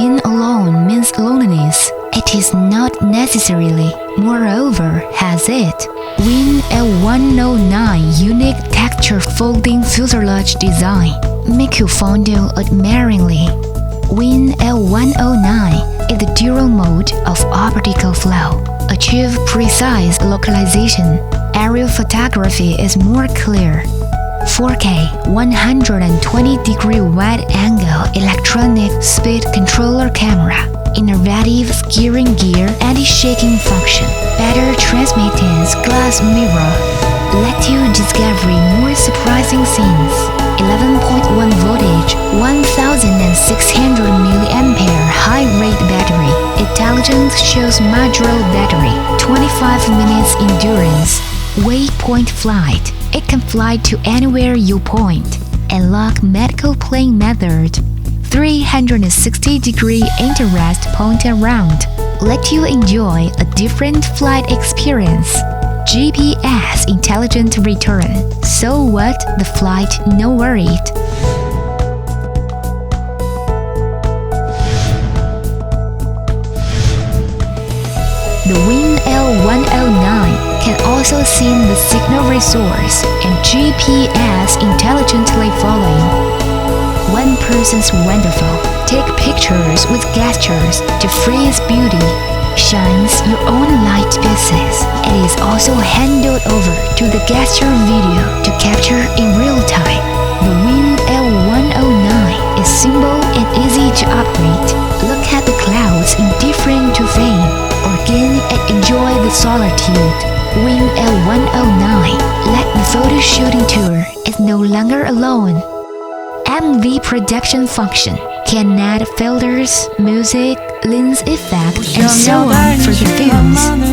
being alone means loneliness, it is not necessarily. Moreover, has it. Win L109 unique texture folding fuselage design make you fondle admiringly. Win L109 is the dual mode of optical flow. Achieve precise localization. Aerial photography is more clear. 4K 120-degree wide-angle electronic speed controller camera. Innovative steering gear anti-shaking function. Better transmittance glass mirror. Let you discover more surprising scenes. 11.1 voltage, 1600 mAh high-rate battery. Intelligent shows modular battery. 25 minutes endurance. Waypoint flight. It can fly to anywhere you point. Unlock medical plane method. 360-degree interest point around. Let you enjoy a different flight experience. GPS intelligent return. So what? The flight no worried. The Win L109 can also send the signal resource and GPS intelligently following. One person's wonderful. Take pictures with gestures to freeze beauty. Shines your own light pieces. It is also handed over to the gesture video to capture in real time. The Win L109 is simple and easy to operate. Look at the clouds indifferent to fame, or gain and enjoy the solitude. Win L109. Let the photo shooting tour is no longer alone. MV production function can add filters, music, lens effect, and so on for the films.